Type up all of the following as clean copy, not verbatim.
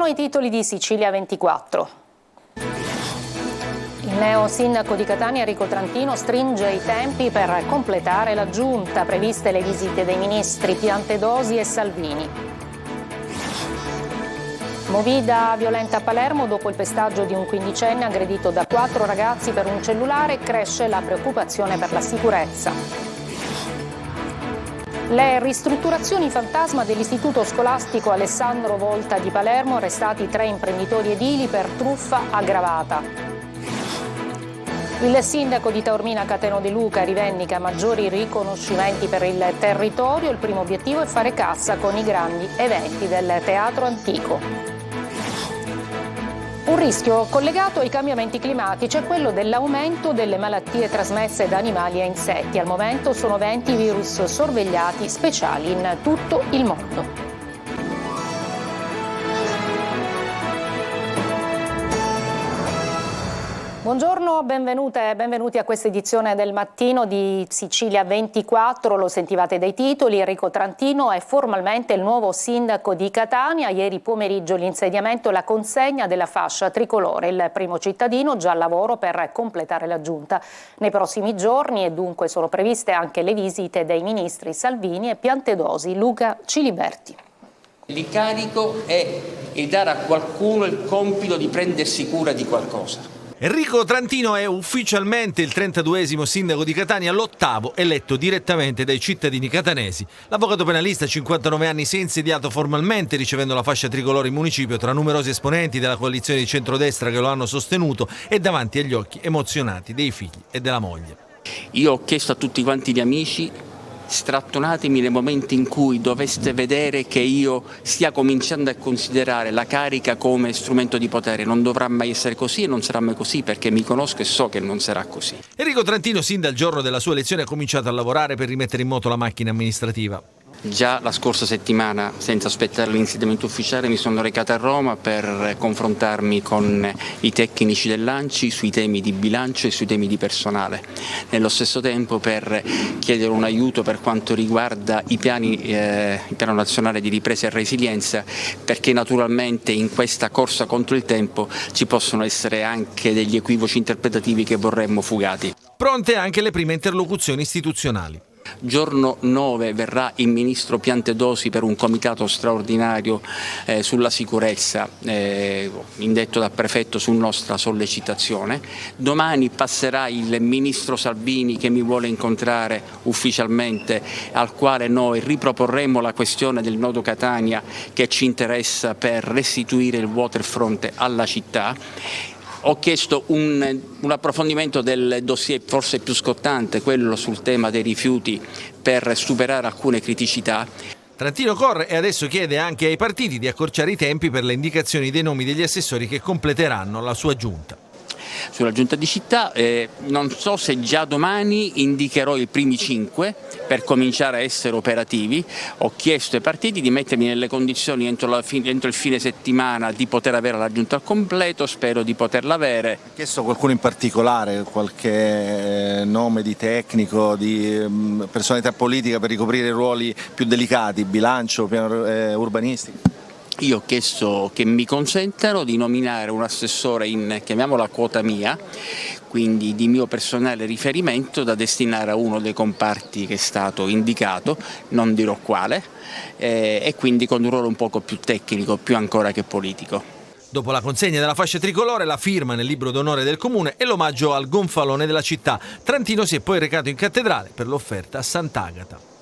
i titoli di Sicilia 24. Il neo sindaco di Catania Enrico Trantino stringe i tempi per completare la giunta, previste le visite dei ministri Piantedosi e Salvini. Movida violenta a Palermo dopo il pestaggio di un quindicenne aggredito da 4 ragazzi per un cellulare, cresce la preoccupazione per la sicurezza. Le ristrutturazioni fantasma dell'istituto scolastico Alessandro Volta di Palermo, arrestati 3 imprenditori edili per truffa aggravata. Il sindaco di Taormina Cateno De Luca rivendica maggiori riconoscimenti per il territorio. Il primo obiettivo è fare cassa con i grandi eventi del teatro antico. Un rischio collegato ai cambiamenti climatici è quello dell'aumento delle malattie trasmesse da animali e insetti. Al momento sono 20 virus sorvegliati speciali in tutto il mondo. Buongiorno, benvenute e benvenuti a questa edizione del mattino di Sicilia 24. Lo sentivate dai titoli, Enrico Trantino è formalmente il nuovo sindaco di Catania. Ieri pomeriggio l'insediamento e la consegna della fascia tricolore, il primo cittadino già al lavoro per completare la giunta. Nei prossimi giorni e dunque sono previste anche le visite dei ministri Salvini e Piantedosi. Luca Ciliberti. L'incarico è dare a qualcuno il compito di prendersi cura di qualcosa. Enrico Trantino è ufficialmente il 32esimo sindaco di Catania, l'8º eletto direttamente dai cittadini catanesi. L'avvocato penalista, 59 anni, si è insediato formalmente ricevendo la fascia tricolore in municipio tra numerosi esponenti della coalizione di centrodestra che lo hanno sostenuto e davanti agli occhi emozionati dei figli e della moglie. Io ho chiesto a tutti quanti gli amici: strattonatemi nel momento in cui doveste vedere che io stia cominciando a considerare la carica come strumento di potere. Non dovrà mai essere così e non sarà mai così, perché mi conosco e so che non sarà così. Enrico Trantino, sin dal giorno della sua elezione, ha cominciato a lavorare per rimettere in moto la macchina amministrativa. Già la scorsa settimana, senza aspettare l'insediamento ufficiale, mi sono recato a Roma per confrontarmi con i tecnici dell'ANCI sui temi di bilancio e sui temi di personale. Nello stesso tempo per chiedere un aiuto per quanto riguarda il piano nazionale di ripresa e resilienza, perché naturalmente in questa corsa contro il tempo ci possono essere anche degli equivoci interpretativi che vorremmo fugati. Pronte anche le prime interlocuzioni istituzionali. Giorno 9 verrà il ministro Piantedosi per un comitato straordinario sulla sicurezza indetto dal prefetto su nostra sollecitazione. Domani passerà il ministro Salvini che mi vuole incontrare ufficialmente, al quale noi riproporremo la questione del nodo Catania che ci interessa per restituire il waterfront alla città. Ho chiesto un approfondimento del dossier forse più scottante, quello sul tema dei rifiuti, per superare alcune criticità. Trantino corre e adesso chiede anche ai partiti di accorciare i tempi per le indicazioni dei nomi degli assessori che completeranno la sua giunta. Sulla giunta di città non so se già domani indicherò i primi 5 per cominciare a essere operativi. Ho chiesto ai partiti di mettermi nelle condizioni entro il fine settimana di poter avere la giunta al completo, spero di poterla avere. Ha chiesto qualcuno in particolare, qualche nome di tecnico, di personalità politica per ricoprire ruoli più delicati, bilancio, piano urbanistico? Io ho chiesto che mi consentano di nominare un assessore in, chiamiamola quota mia, quindi di mio personale riferimento, da destinare a uno dei comparti che è stato indicato, non dirò quale, e quindi con un ruolo un poco più tecnico, più ancora che politico. Dopo la consegna della fascia tricolore, la firma nel libro d'onore del comune e l'omaggio al gonfalone della città, Trantino si è poi recato in cattedrale per l'offerta a Sant'Agata.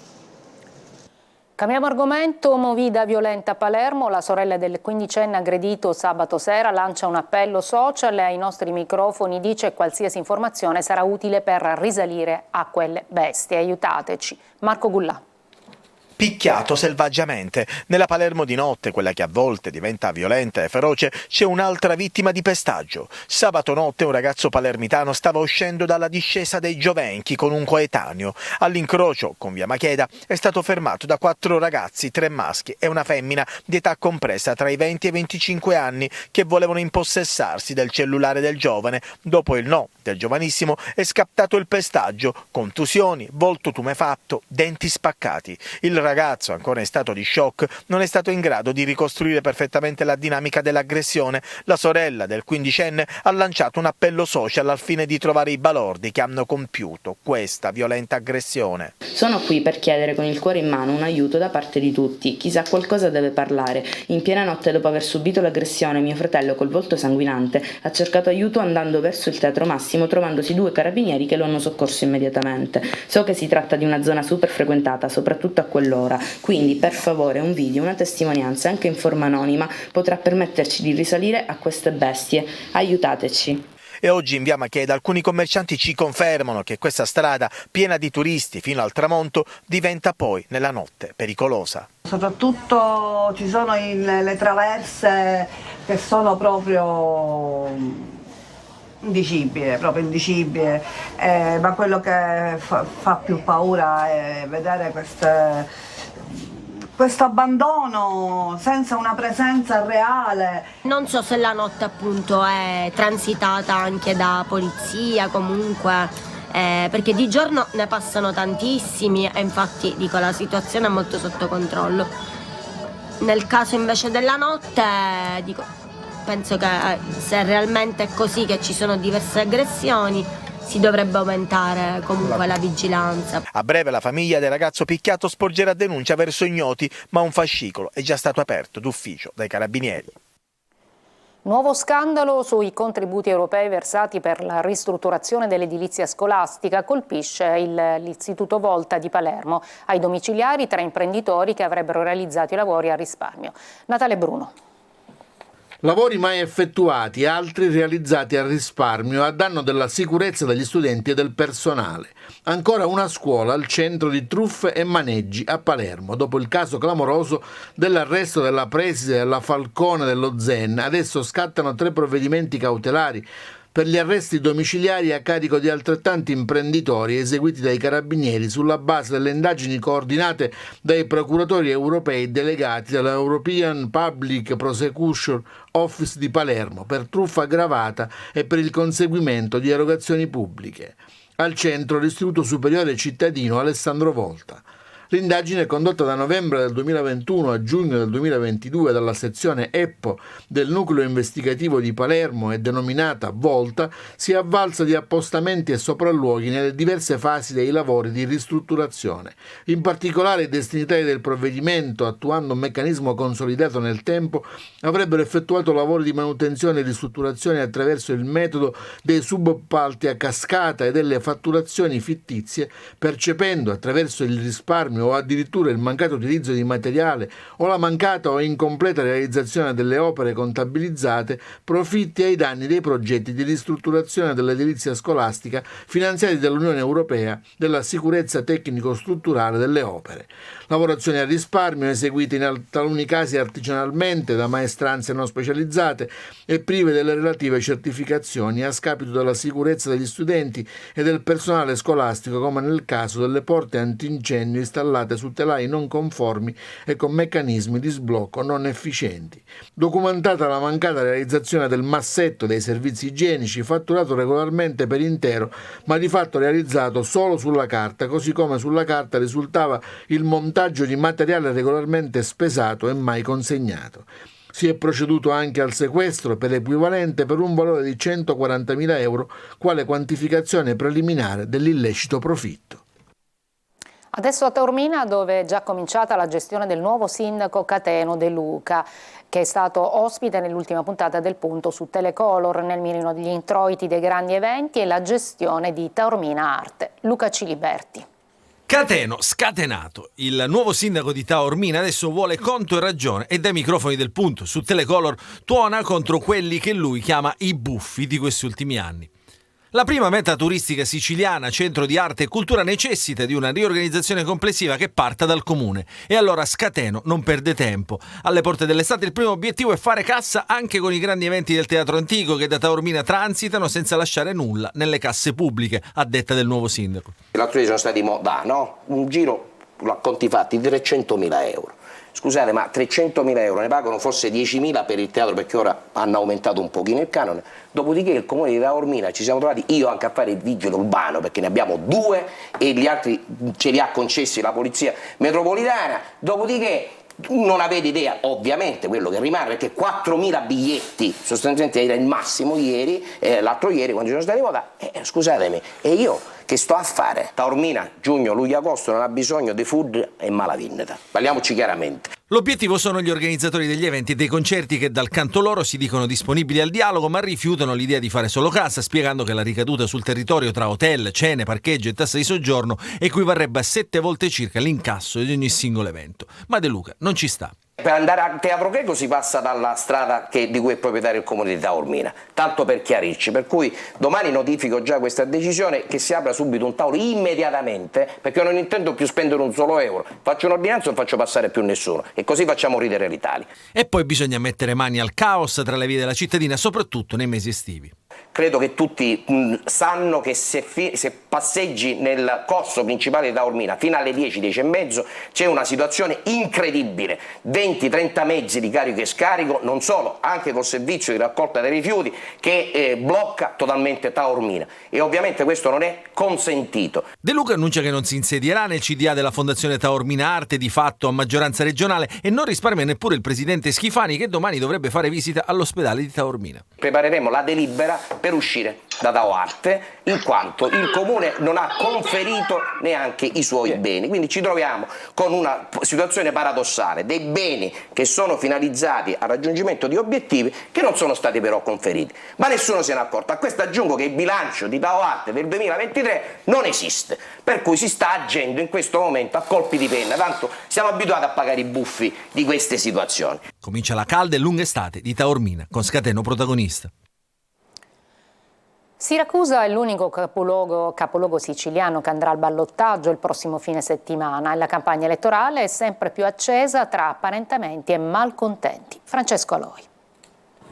Cambiamo argomento, movida violenta a Palermo, la sorella del quindicenne aggredito sabato sera lancia un appello social e ai nostri microfoni dice qualsiasi informazione sarà utile per risalire a quelle bestie. Aiutateci. Marco Gullà. Picchiato selvaggiamente. Nella Palermo di notte, quella che a volte diventa violenta e feroce, c'è un'altra vittima di pestaggio. Sabato notte un ragazzo palermitano stava uscendo dalla discesa dei Giovenchi con un coetaneo. All'incrocio con via Macheda è stato fermato da 4 ragazzi, 3 maschi e una femmina di età compresa tra i 20 e i 25 anni che volevano impossessarsi del cellulare del giovane. Dopo il no del giovanissimo è scattato il pestaggio, contusioni, volto tumefatto, denti spaccati. Il ragazzo, ancora in stato di shock, non è stato in grado di ricostruire perfettamente la dinamica dell'aggressione. La sorella del quindicenne ha lanciato un appello social al fine di trovare i balordi che hanno compiuto questa violenta aggressione. Sono qui per chiedere con il cuore in mano un aiuto da parte di tutti. Chi sa qualcosa deve parlare. In piena notte, dopo aver subito l'aggressione, mio fratello, col volto sanguinante, ha cercato aiuto andando verso il Teatro Massimo, trovandosi 2 carabinieri che lo hanno soccorso immediatamente. So che si tratta di una zona super frequentata, soprattutto a quell'ora, quindi per favore un video, una testimonianza anche in forma anonima potrà permetterci di risalire a queste bestie. Aiutateci. E oggi in via Macheda alcuni commercianti ci confermano che questa strada, piena di turisti fino al tramonto, diventa poi nella notte pericolosa. Soprattutto ci sono le traverse che sono proprio indicibili, ma quello che fa più paura è vedere questo abbandono senza una presenza reale. Non so se la notte appunto è transitata anche da polizia comunque, perché di giorno ne passano tantissimi e infatti dico la situazione è molto sotto controllo. Nel caso invece della notte dico, penso che se realmente è così che ci sono diverse aggressioni si dovrebbe aumentare comunque la vigilanza. A breve la famiglia del ragazzo picchiato sporgerà denuncia verso ignoti, ma un fascicolo è già stato aperto d'ufficio dai carabinieri. Nuovo scandalo sui contributi europei versati per la ristrutturazione dell'edilizia scolastica colpisce l'Istituto Volta di Palermo. Ai domiciliari 3 imprenditori che avrebbero realizzato i lavori a risparmio. Natale Bruno. Lavori mai effettuati, altri realizzati a risparmio a danno della sicurezza degli studenti e del personale. Ancora una scuola al centro di truffe e maneggi a Palermo. Dopo il caso clamoroso dell'arresto della preside della Falcone dello Zen, adesso scattano 3 provvedimenti cautelari per gli arresti domiciliari a carico di altrettanti imprenditori eseguiti dai carabinieri sulla base delle indagini coordinate dai procuratori europei delegati dall'European Public Prosecution Office di Palermo per truffa aggravata e per il conseguimento di erogazioni pubbliche. Al centro l'Istituto Superiore Cittadino Alessandro Volta. L'indagine è condotta da novembre del 2021 a giugno del 2022 dalla sezione EPPO del Nucleo Investigativo di Palermo e denominata Volta si è avvalsa di appostamenti e sopralluoghi nelle diverse fasi dei lavori di ristrutturazione. In particolare i destinatari del provvedimento, attuando un meccanismo consolidato nel tempo, avrebbero effettuato lavori di manutenzione e ristrutturazione attraverso il metodo dei subappalti a cascata e delle fatturazioni fittizie, percependo attraverso il risparmio o addirittura il mancato utilizzo di materiale o la mancata o incompleta realizzazione delle opere contabilizzate profitti ai danni dei progetti di ristrutturazione dell'edilizia scolastica finanziati dall'Unione Europea della sicurezza tecnico-strutturale delle opere. Lavorazioni a risparmio eseguite in taluni casi artigianalmente da maestranze non specializzate e prive delle relative certificazioni a scapito della sicurezza degli studenti e del personale scolastico, come nel caso delle porte antincendio installate su telai non conformi e con meccanismi di sblocco non efficienti. Documentata la mancata realizzazione del massetto dei servizi igienici, fatturato regolarmente per intero, ma di fatto realizzato solo sulla carta, così come sulla carta risultava il montaggio di materiale regolarmente spesato e mai consegnato. Si è proceduto anche al sequestro per equivalente per un valore di 140.000 euro, quale quantificazione preliminare dell'illecito profitto. Adesso a Taormina, dove è già cominciata la gestione del nuovo sindaco Cateno De Luca, che è stato ospite nell'ultima puntata del Punto su Telecolor, nel mirino degli introiti dei grandi eventi e la gestione di Taormina Arte. Luca Ciliberti. Cateno scatenato, il nuovo sindaco di Taormina adesso vuole conto e ragione e dai microfoni del Punto su Telecolor tuona contro quelli che lui chiama i buffi di questi ultimi anni. La prima meta turistica siciliana, centro di arte e cultura, necessita di una riorganizzazione complessiva che parta dal comune. E allora Scateno non perde tempo. Alle porte dell'estate il primo obiettivo è fare cassa anche con i grandi eventi del Teatro Antico che da Taormina transitano senza lasciare nulla nelle casse pubbliche, a detta del nuovo sindaco. L'altro giorno sono stati un giro, a conti fatti, di 300.000 euro. scusate, ma 300.000 euro ne pagano forse 10.000 per il teatro, perché ora hanno aumentato un pochino il canone. Dopodiché il comune di Taormina ci siamo trovati, io anche a fare il vigile urbano, perché ne abbiamo 2 e gli altri ce li ha concessi la polizia metropolitana. Dopodiché non avete idea ovviamente quello che rimane, perché 4.000 biglietti sostanzialmente era il massimo ieri, l'altro ieri quando ci sono stati votati. Scusatemi, e io che sto a fare? Taormina, giugno, luglio, agosto non ha bisogno di food e malavendita, parliamoci chiaramente. L'obiettivo sono gli organizzatori degli eventi e dei concerti che dal canto loro si dicono disponibili al dialogo, ma rifiutano l'idea di fare solo cassa, spiegando che la ricaduta sul territorio tra hotel, cene, parcheggio e tasse di soggiorno equivarrebbe a 7 volte circa l'incasso di ogni singolo evento. Ma De Luca non ci sta. Per andare al Teatro Greco si passa dalla strada di cui è proprietario il comune di Taormina, tanto per chiarirci, per cui domani notifico già questa decisione, che si apra subito un tavolo immediatamente, perché io non intendo più spendere un solo euro, faccio un'ordinanza e non faccio passare più nessuno e così facciamo ridere l'Italia. E poi bisogna mettere mani al caos tra le vie della cittadina, soprattutto nei mesi estivi. Credo che tutti sanno che se passeggi nel corso principale di Taormina fino alle 10, 10 e mezzo c'è una situazione incredibile, 20-30 mezzi di carico e scarico, non solo, anche col servizio di raccolta dei rifiuti che blocca totalmente Taormina, e ovviamente questo non è consentito. De Luca annuncia che non si insedierà nel CDA della Fondazione Taormina Arte, di fatto a maggioranza regionale, e non risparmia neppure il presidente Schifani, che domani dovrebbe fare visita all'ospedale di Taormina. Prepareremo la delibera per uscire da Tao Arte, in quanto il comune non ha conferito neanche i suoi beni, quindi ci troviamo con una situazione paradossale, dei beni che sono finalizzati al raggiungimento di obiettivi che non sono stati però conferiti, ma nessuno se n'è accorto. A questo aggiungo che il bilancio di Tao Arte del 2023 non esiste, per cui si sta agendo in questo momento a colpi di penna, tanto siamo abituati a pagare i buffi di queste situazioni. Comincia la calda e lunga estate di Taormina, con Scateno protagonista. Siracusa è l'unico capoluogo siciliano che andrà al ballottaggio il prossimo fine settimana, e la campagna elettorale è sempre più accesa tra apparentamenti e malcontenti. Francesco Aloi.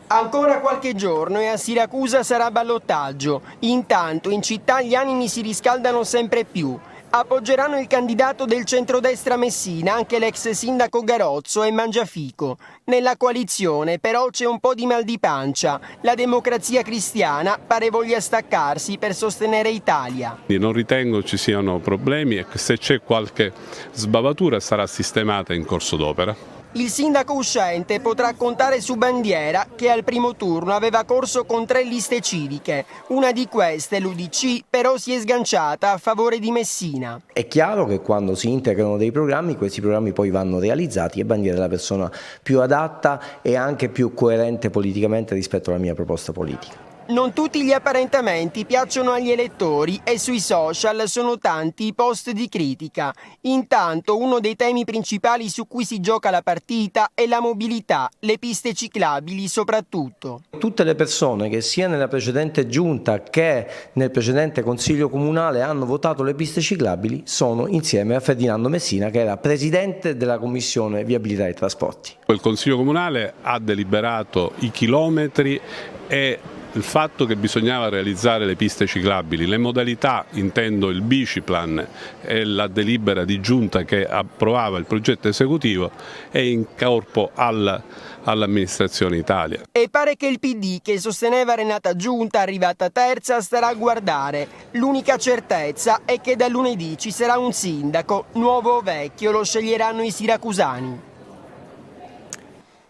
Ancora qualche giorno e a Siracusa sarà ballottaggio. Intanto in città gli animi si riscaldano sempre più. Appoggeranno il candidato del centrodestra Messina, anche l'ex sindaco Garozzo e Mangiafico. Nella coalizione però c'è un po' di mal di pancia. La Democrazia Cristiana pare voglia staccarsi per sostenere Italia. Non ritengo ci siano problemi e se c'è qualche sbavatura sarà sistemata in corso d'opera. Il sindaco uscente potrà contare su Bandiera, che al primo turno aveva corso con 3 liste civiche. Una di queste, l'UDC, però si è sganciata a favore di Messina. È chiaro che quando si integrano dei programmi, questi programmi poi vanno realizzati e Bandiera è la persona più adatta e anche più coerente politicamente rispetto alla mia proposta politica. Non tutti gli apparentamenti piacciono agli elettori e sui social sono tanti i post di critica. Intanto uno dei temi principali su cui si gioca la partita è la mobilità, le piste ciclabili soprattutto. Tutte le persone che sia nella precedente giunta che nel precedente consiglio comunale hanno votato le piste ciclabili sono insieme a Ferdinando Messina, che era presidente della commissione viabilità e trasporti. Il consiglio comunale ha deliberato i chilometri e il fatto che bisognava realizzare le piste ciclabili, le modalità, intendo il biciplan e la delibera di giunta che approvava il progetto esecutivo, è in corpo all'amministrazione Italia. E pare che il PD, che sosteneva Renata Giunta, arrivata terza, starà a guardare. L'unica certezza è che da lunedì ci sarà un sindaco, nuovo o vecchio, lo sceglieranno i siracusani.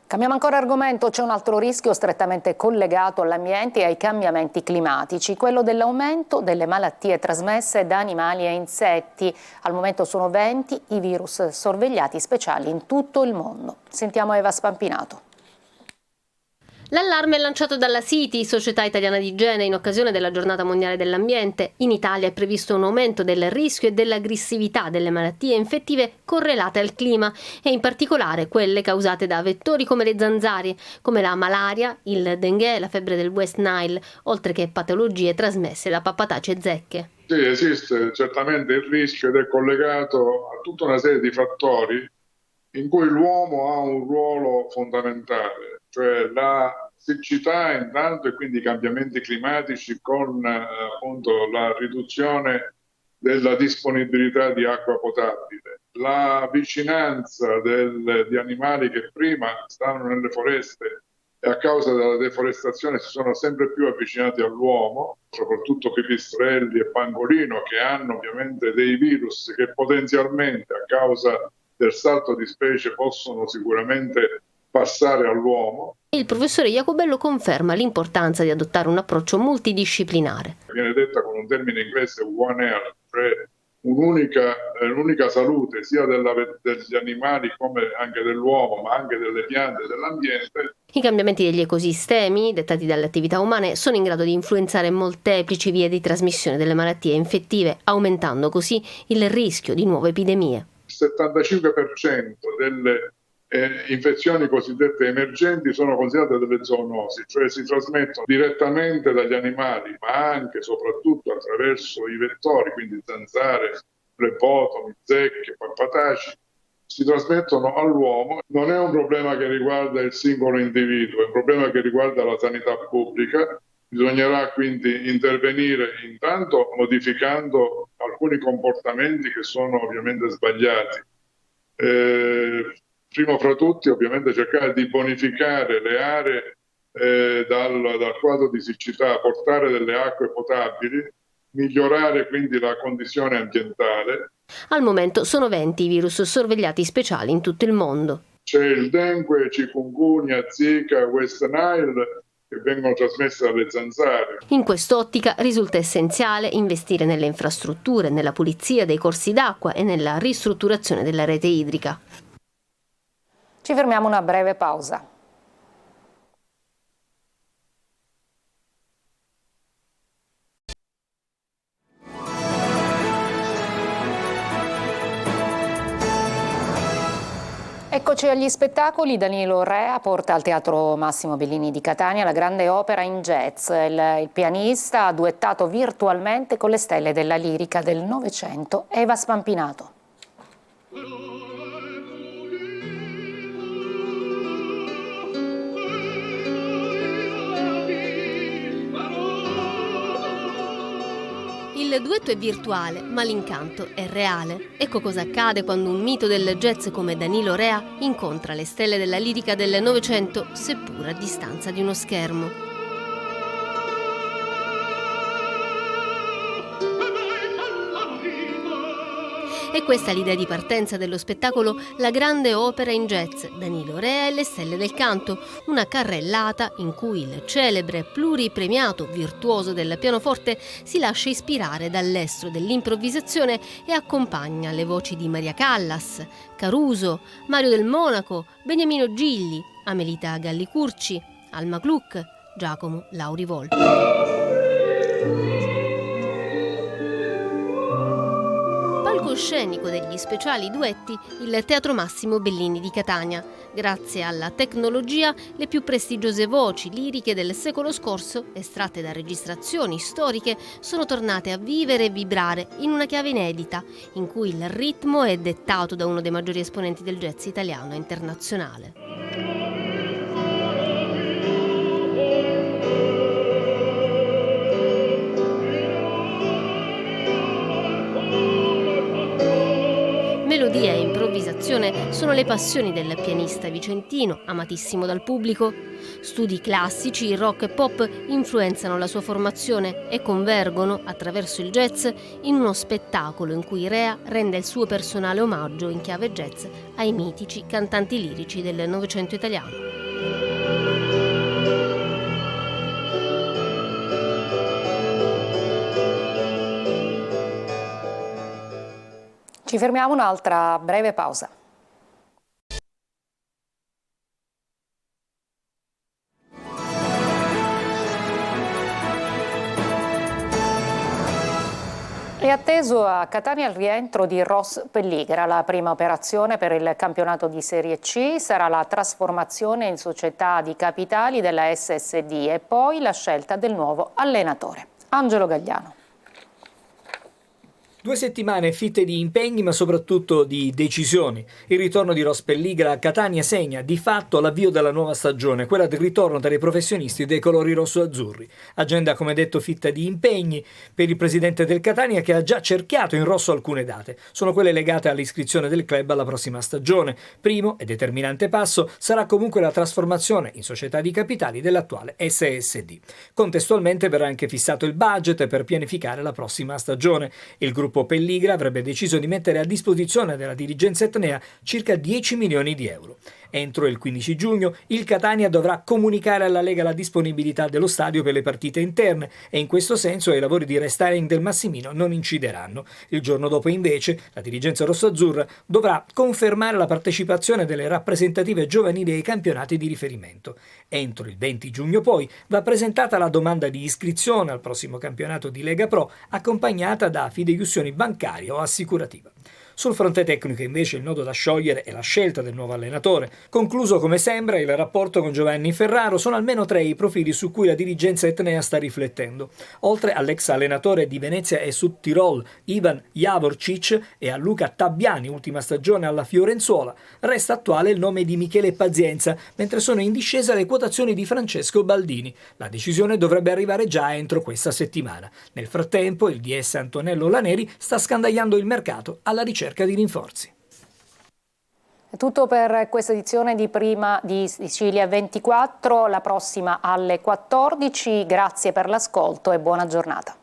Cambiamo ancora argomento, c'è un altro rischio strettamente collegato all'ambiente e ai cambiamenti climatici, quello dell'aumento delle malattie trasmesse da animali e insetti. Al momento sono 20 i virus sorvegliati speciali in tutto il mondo. Sentiamo Eva Spampinato. L'allarme è lanciato dalla Siti, società italiana di igiene, in occasione della giornata mondiale dell'ambiente. In Italia è previsto un aumento del rischio e dell'aggressività delle malattie infettive correlate al clima e in particolare quelle causate da vettori come le zanzare, come la malaria, il dengue e la febbre del West Nile, oltre che patologie trasmesse da pappataci e zecche. Sì, esiste certamente il rischio ed è collegato a tutta una serie di fattori in cui l'uomo ha un ruolo fondamentale, cioè la siccità intanto e quindi i cambiamenti climatici con appunto la riduzione della disponibilità di acqua potabile, la vicinanza di animali che prima stavano nelle foreste e a causa della deforestazione si sono sempre più avvicinati all'uomo, soprattutto pipistrelli e pangolino, che hanno ovviamente dei virus che potenzialmente a causa del salto di specie possono sicuramente passare all'uomo. Il professore Jacobello conferma l'importanza di adottare un approccio multidisciplinare. Viene detta con un termine inglese One Health, cioè un'unica salute sia degli animali come anche dell'uomo, ma anche delle piante e dell'ambiente. I cambiamenti degli ecosistemi, dettati dalle attività umane, sono in grado di influenzare molteplici vie di trasmissione delle malattie infettive, aumentando così il rischio di nuove epidemie. Il 75% delle infezioni cosiddette emergenti sono considerate delle zoonosi, cioè si trasmettono direttamente dagli animali, ma anche e soprattutto attraverso i vettori, quindi zanzare, plebotomi, zecche, pappataci, si trasmettono all'uomo. Non è un problema che riguarda il singolo individuo, è un problema che riguarda la sanità pubblica. Bisognerà quindi intervenire intanto modificando alcuni comportamenti che sono ovviamente sbagliati. Primo fra tutti ovviamente cercare di bonificare le aree dal quadro di siccità, portare delle acque potabili, migliorare quindi la condizione ambientale. Al momento sono 20 i virus sorvegliati speciali in tutto il mondo. C'è il dengue, chikungunya, zika, West Nile, che vengono trasmesse dalle zanzare. In quest'ottica risulta essenziale investire nelle infrastrutture, nella pulizia dei corsi d'acqua e nella ristrutturazione della rete idrica. Ci fermiamo una breve pausa. Eccoci agli spettacoli. Danilo Rea porta al Teatro Massimo Bellini di Catania la grande opera in jazz. Il pianista ha duettato virtualmente con le stelle della lirica del Novecento, Eva Spampinato. Il duetto è virtuale, ma l'incanto è reale. Ecco cosa accade quando un mito del jazz come Danilo Rea incontra le stelle della lirica del Novecento, seppur a distanza di uno schermo. E questa è l'idea di partenza dello spettacolo La grande opera in jazz, Danilo Rea e le stelle del canto, una carrellata in cui il celebre pluripremiato virtuoso del pianoforte si lascia ispirare dall'estro dell'improvvisazione e accompagna le voci di Maria Callas, Caruso, Mario del Monaco, Beniamino Gigli, Amelita Galli-Curci, Alma Gluck, Giacomo Lauri Volpi. Palcoscenico degli speciali duetti, il Teatro Massimo Bellini di Catania. Grazie alla tecnologia, le più prestigiose voci liriche del secolo scorso, estratte da registrazioni storiche, sono tornate a vivere e vibrare in una chiave inedita, in cui il ritmo è dettato da uno dei maggiori esponenti del jazz italiano e internazionale. Melodia e improvvisazione sono le passioni del pianista vicentino, amatissimo dal pubblico. Studi classici, rock e pop influenzano la sua formazione e convergono, attraverso il jazz, in uno spettacolo in cui Rea rende il suo personale omaggio in chiave jazz ai mitici cantanti lirici del Novecento italiano. Ci fermiamo un'altra breve pausa. È atteso a Catania il rientro di Ross Pelligra. La prima operazione per il campionato di Serie C sarà la trasformazione in società di capitali della SSD e poi la scelta del nuovo allenatore. Angelo Gagliano. 2 settimane fitte di impegni ma soprattutto di decisioni. Il ritorno di Ross Pelligra a Catania segna di fatto l'avvio della nuova stagione, quella del ritorno tra i professionisti dei colori rosso-azzurri. Agenda, come detto, fitta di impegni per il presidente del Catania, che ha già cerchiato in rosso alcune date. Sono quelle legate all'iscrizione del club alla prossima stagione. Primo e determinante passo sarà comunque la trasformazione in società di capitali dell'attuale SSD. Contestualmente verrà anche fissato il budget per pianificare la prossima stagione. Il gruppo Pelligra avrebbe deciso di mettere a disposizione della dirigenza etnea circa 10 milioni di euro. Entro il 15 giugno il Catania dovrà comunicare alla Lega la disponibilità dello stadio per le partite interne e in questo senso i lavori di restyling del Massimino non incideranno. Il giorno dopo invece la dirigenza rossoazzurra dovrà confermare la partecipazione delle rappresentative giovanili ai campionati di riferimento. Entro il 20 giugno poi va presentata la domanda di iscrizione al prossimo campionato di Lega Pro, accompagnata da fideiussioni bancaria o assicurativa. Sul fronte tecnico invece il nodo da sciogliere è la scelta del nuovo allenatore. Concluso come sembra il rapporto con Giovanni Ferraro, sono almeno 3 i profili su cui la dirigenza etnea sta riflettendo. Oltre all'ex allenatore di Venezia e Sud Tirol Ivan Javorčić e a Luca Tabbiani, ultima stagione alla Fiorenzuola, resta attuale il nome di Michele Pazienza, mentre sono in discesa le quotazioni di Francesco Baldini. La decisione dovrebbe arrivare già entro questa settimana. Nel frattempo il DS Antonello Laneri sta scandagliando il mercato alla ricerca di rinforzi. È tutto per questa edizione di Prima di Sicilia 24, la prossima alle 14. Grazie per l'ascolto e buona giornata.